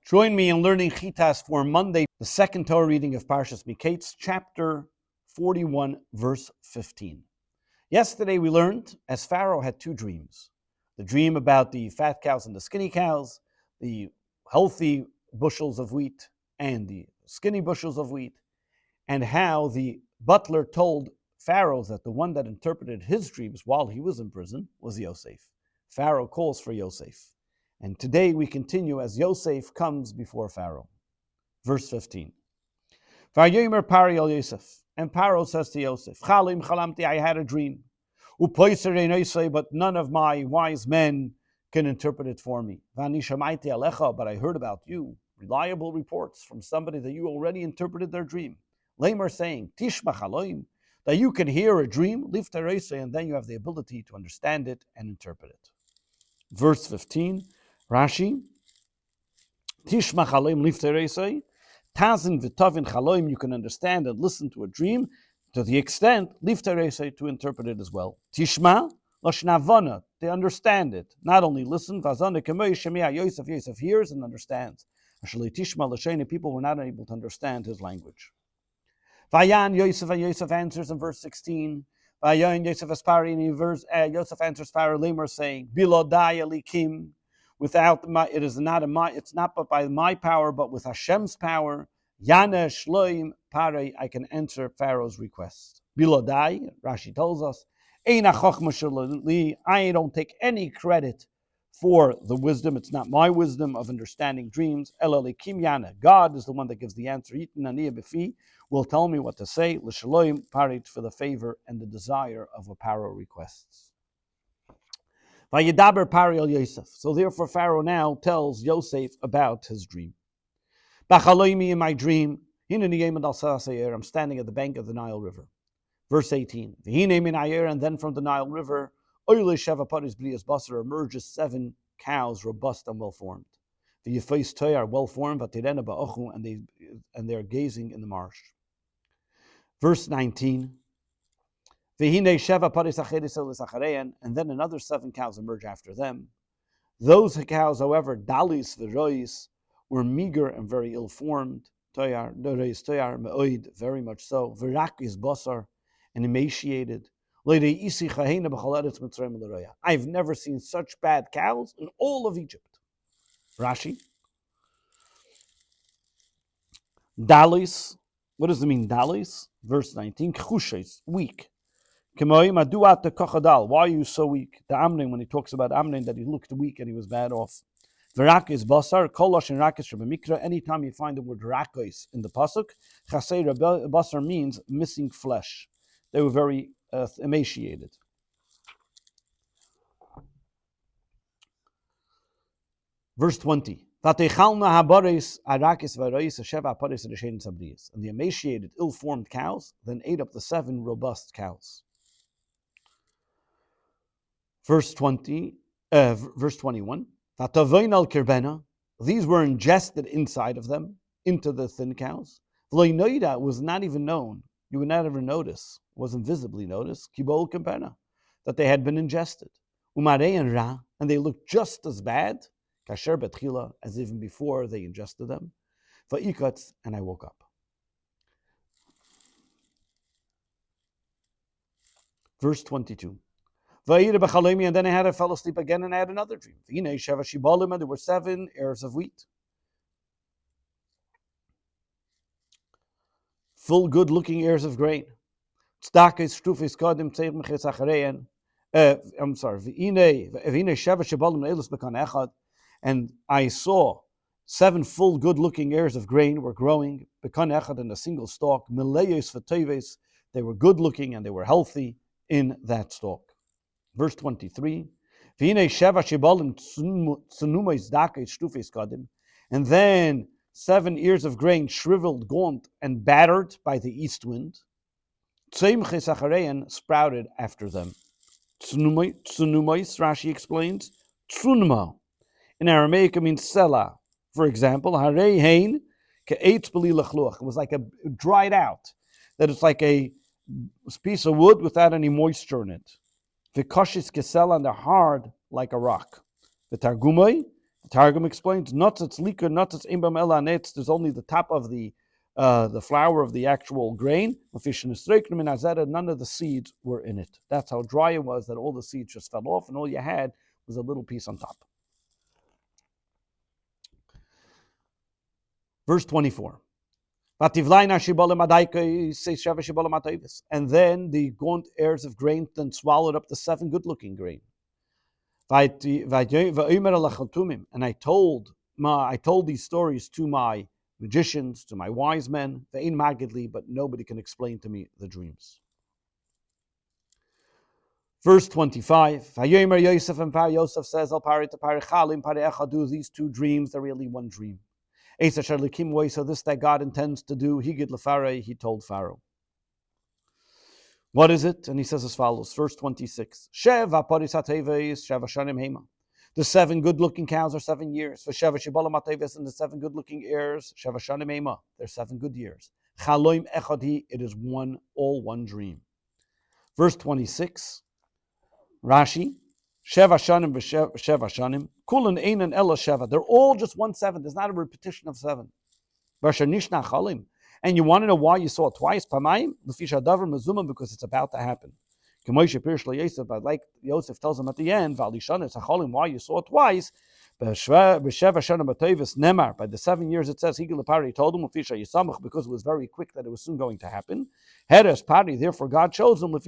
Join me in learning Chitas for Monday, the second Torah reading of Parshas Mikeitz, chapter 41, verse 15. Yesterday we learned, as Pharaoh had two dreams. The dream about the fat cows and the skinny cows, the healthy bushels of wheat and the skinny bushels of wheat, and how the butler told Pharaoh that the one that interpreted his dreams while he was in prison was Yosef. Pharaoh calls for Yosef. And today we continue as Yosef comes before Pharaoh. Verse 15. Vayomer Pari el Yosef. And Pharaoh says to Yosef, Chalim chalamti, I had a dream. But none of my wise men can interpret it for me. Vani shamaiti alecha, but I heard about you. Reliable reports from somebody that you already interpreted their dream. Lamer saying, Tishma chaloim, that you can hear a dream, lift and then you have the ability to understand it and interpret it. Verse 15. Rashi, Tishma chaloim lifteresei, tazin v'tovin chaloim, you can understand and listen to a dream to the extent lifteresei, to interpret it as well. Tishma l'shnavana, they understand it. Not only listen, vazana kemei shemia Yosef, Yosef hears and understands. Actually, Tishma l'sheni, people were not able to understand his language. Vayan Yosef, and Yosef answers in verse 16. Vayan Yosef aspari, and Yosef answers Pharaoh Lamer saying, Bilodai elikim, without my, it's not but by my power, but with Hashem's power. Yana shloim parei, I can answer Pharaoh's request. Bilodai, Rashi tells us, Eina chochma sheli, I don't take any credit for the wisdom. It's not my wisdom of understanding dreams. Elalikim yana, God is the one that gives the answer. Yitananiya befi, will tell me what to say. L'shloim parei, for the favor and the desire of what Pharaoh requests. Vayedaber Pari el Yosef. So therefore Pharaoh now tells Yosef about his dream. Bachaloimi, in my dream, I'm standing at the bank of the Nile River. Verse 18. And then from the Nile River, emerges 7 cows, robust and well formed. The Yefais Toy are well formed, and they are gazing in the marsh. Verse 19. And then another 7 cows emerge after them. Those cows, however, dalis v'rois, were meager and very ill-formed. Toyar, me'oid, very much so. V'rakis basar, and emaciated. I've never seen such bad cows in all of Egypt. Rashi. Dalis, what does it mean, dalis? Verse 19, chushes, weak. Why are you so weak? The Amnon, when he talks about Amnon, that he looked weak and he was bad off. Verakis basar, kolosh and rakis mikra. Anytime you find the word rakis in the pasuk, chaser basar means missing flesh. They were very emaciated. Verse 20. And the emaciated, ill-formed cows then ate up the 7 robust cows. Verse 21. These were ingested inside of them, into the thin cows. Was not even known. You would not ever notice, wasn't visibly noticed, kibol kempena, that they had been ingested. And they looked just as bad, kasher betchila, as even before they ingested them. Va'ikatz, and I woke up. Verse 22. And then I fell asleep again and I had another dream. And there were 7 ears of wheat. Full good-looking ears of grain. And I saw 7 full good-looking ears of grain were growing in a single stalk. They were good-looking and they were healthy in that stalk. Verse 23. And then 7 ears of grain shriveled, gaunt, and battered by the east wind. Sprouted after them. Tsunumais, Rashi explains. Tsunma. In Aramaic it means sela. For example, harei hein ke'etz b'li lachluach. It was like a dried out. That it's like a piece of wood without any moisture in it. The kashis kesela, and they're hard like a rock. The targumai, Targum explains, Notzitz liquor, notzitz imbam ela netz, there's only the top of the flour of the actual grain. None of the seeds were in it. That's how dry it was, that all the seeds just fell off, and all you had was a little piece on top. Verse 24. And then the gaunt heirs of grain then swallowed up the 7 good-looking grain. And I told these stories to my magicians, to my wise men, but nobody can explain to me the dreams. Verse 25. Yosef says, these 2 dreams are really one dream. So this that God intends to do, he told Pharaoh. What is it? And he says as follows, verse 26. The 7 good-looking cows are 7 years. And the 7 good-looking heirs, they're 7 good years. It is all one dream. Verse 26, Rashi, Sheva Shanim v'Sheva Shanim, Kulan Einan Ella Sheva. They're all just 1 7. There's not a repetition of 7. And you want to know why you saw it twice? Pamayim, Lefisha Davar Mezuma, because it's about to happen. But like Yosef tells him at the end, why you saw it twice? By the 7 years it says, he told him, because it was very quick that it was soon going to happen. Therefore God chose him, and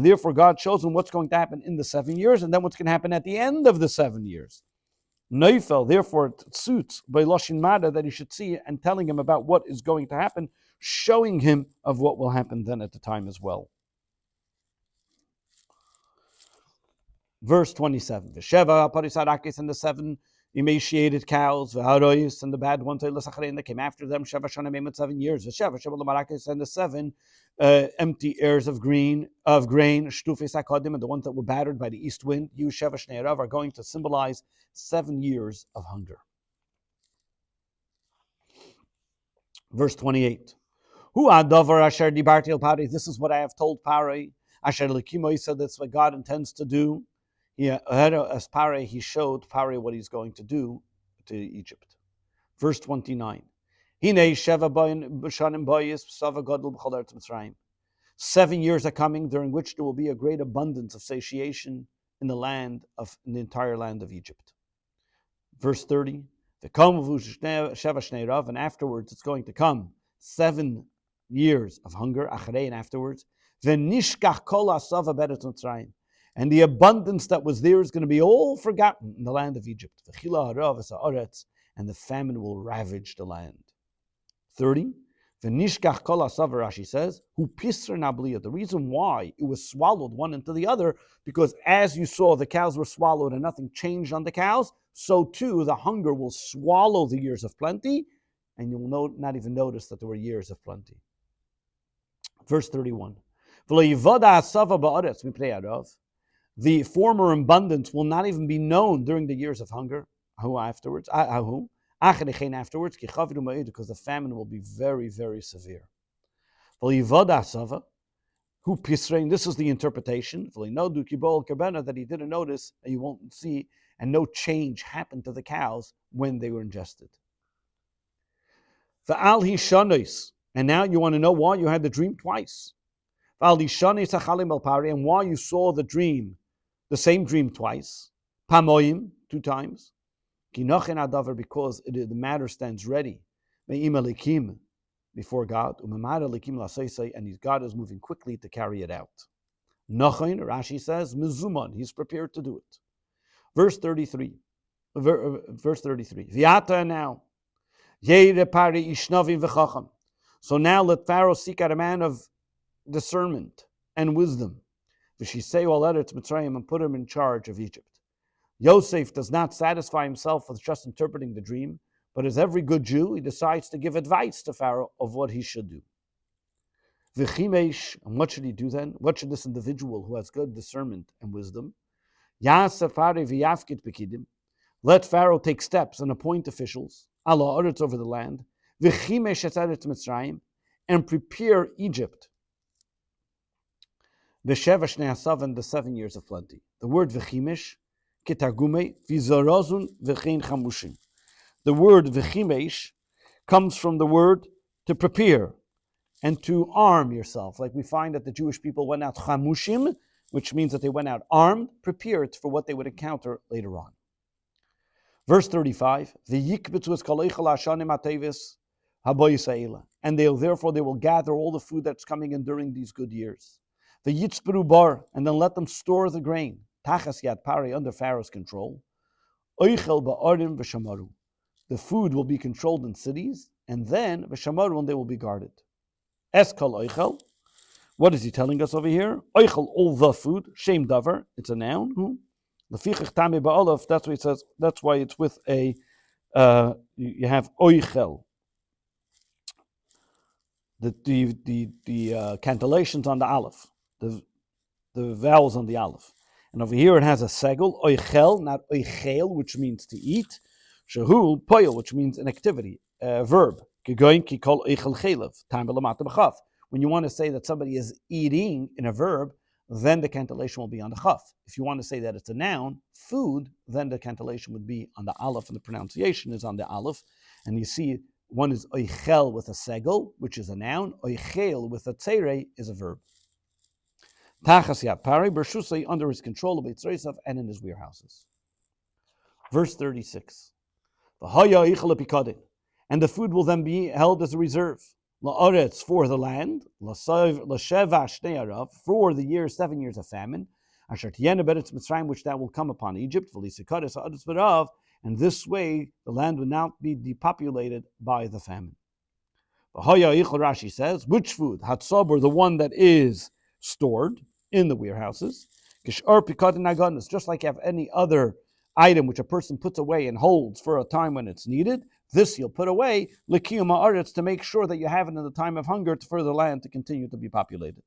therefore God shows him what's going to happen in the 7 years, and then what's going to happen at the end of the 7 years. Neufel, therefore it suits by Loshin Mada that he should see and telling him about what is going to happen, showing him of what will happen then at the time as well. Verse 27, V'sheva parisarakis, and the 7 emaciated cows, v'haroyis, and the bad ones that came after them, Sheva Shanim 7 years, V'sheva Shebalamakis, and the 7 empty heirs of grain, Shtufis Akadim, and the ones that were battered by the east wind, you Sheva Shnei Rav, are going to symbolize 7 years of hunger. Verse 28, Hu Adavar Asher Dibarti El Pari, this is what I have told Pari, Asher Lekimo, said that's what God intends to do. As Pari, he showed Pari what he's going to do to Egypt. Verse 29. 7 years are coming during which there will be a great abundance of satiation in the entire land of Egypt. Verse 30. And afterwards it's going to come 7 years of hunger, and afterwards. And the abundance that was there is going to be all forgotten in the land of Egypt. And the famine will ravage the land. 30. Rashi says, the reason why it was swallowed one into the other, because as you saw the cows were swallowed and nothing changed on the cows, so too the hunger will swallow the years of plenty, and you will not even notice that there were years of plenty. Verse 31. The former abundance will not even be known during the years of hunger. Afterwards, because the famine will be very, very severe. This is the interpretation that he didn't notice, and you won't see, and no change happened to the cows when they were ingested. And now you want to know why you had the dream twice. And why you saw the same dream twice. 2 times. Because the matter stands ready before God, and God is moving quickly to carry it out. Rashi says, Mizuman, he's prepared to do it. Verse 33. V'yata now. So now let Pharaoh seek out a man of discernment and wisdom. And put him in charge of Egypt. Yosef does not satisfy himself with just interpreting the dream, but as every good Jew, he decides to give advice to Pharaoh of what he should do. And what should he do then? What should this individual who has good discernment and wisdom? Let Pharaoh take steps and appoint officials, over the land, and prepare Egypt. The 7 years of plenty. The word v'chimish kitagume v'zarazun v'chein chamushim. The word v'chimesh comes from the word to prepare and to arm yourself. Like we find that the Jewish people went out chamushim, which means that they went out armed, prepared for what they would encounter later on. Verse 35, and therefore they will gather all the food that's coming in during these good years. Bar, and then let them store the grain, tachas yad pari, under Pharaoh's control. The food will be controlled in cities, and then v'shamaru, and they will be guarded. Eskal oichel. What is he telling us over here? Oichel, all the food. Shem davar, it's a noun. Lefichach tami ba'olaf, that's why it says, that's why it's with a, you have oichel. The cantillations on the aleph, the vowels on the aleph. And over here it has a segel, oichel, not oichel, which means to eat. Shahul, poil, which means an activity, a verb. When you want to say that somebody is eating in a verb, then the cantillation will be on the chaf. If you want to say that it's a noun, food, then the cantillation would be on the aleph, and the pronunciation is on the aleph. And you see, one is oichel with a segel, which is a noun. Oichel with a tzere is a verb. Tachas yad pari, bershusay, under his control of Yitzresav and in his warehouses. Verse 36. And the food will then be held as a reserve. La'aretz, for the land, l'sheva shnei arav, for the year 7 years of famine, asher tiyena beretz Mitzrayim, which that will come upon Egypt, v'lisikares ha'aretz b'rav, and this way the land will not be depopulated by the famine. Rashi says, which food? Hatzabur, the one that is stored in the warehouses. Kishar pikad naganas, just like you have any other item which a person puts away and holds for a time when it's needed. This you'll put away, l'kiyum ha'aretz, to make sure that you have it in the time of hunger for the land to continue to be populated.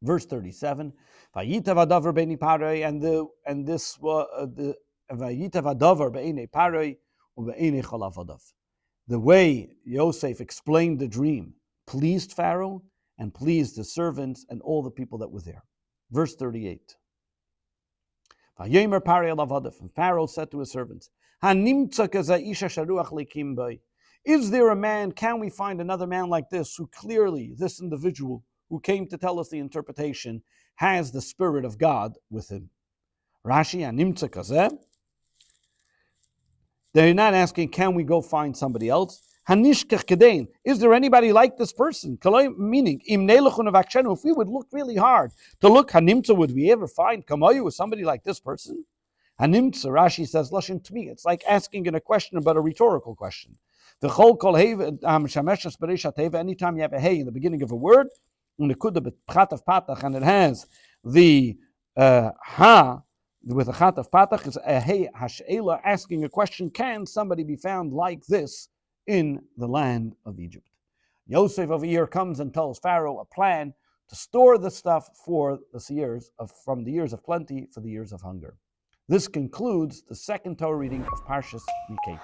Verse 37, Vayitav hadavar be'nei paroi, and this was the Vayitav hadavar be'nei paroi u'be'nei cholav hadav. The way Yosef explained the dream pleased Pharaoh and pleased the servants and all the people that were there. Verse 38. And Pharaoh said to his servants, is there a man, can we find another man like this, who clearly, this individual who came to tell us the interpretation, has the Spirit of God with him? Rashi, they're not asking, can we go find somebody else? Is there anybody like this person? Meaning, if we would look really hard to look, would we ever find Kamayu with somebody like this person? Hanimtza, Rashi says, Lashon Tmi. It's like asking a question about a rhetorical question. Anytime you have a hey in the beginning of a word, and it has the ha with a chat of patach, is a hey hash'ela, asking a question, can somebody be found like this in the land of Egypt? Yosef over here comes and tells Pharaoh a plan to store the stuff for the years from the years of plenty for the years of hunger. This concludes the second Torah reading of Parshas Mikeitz.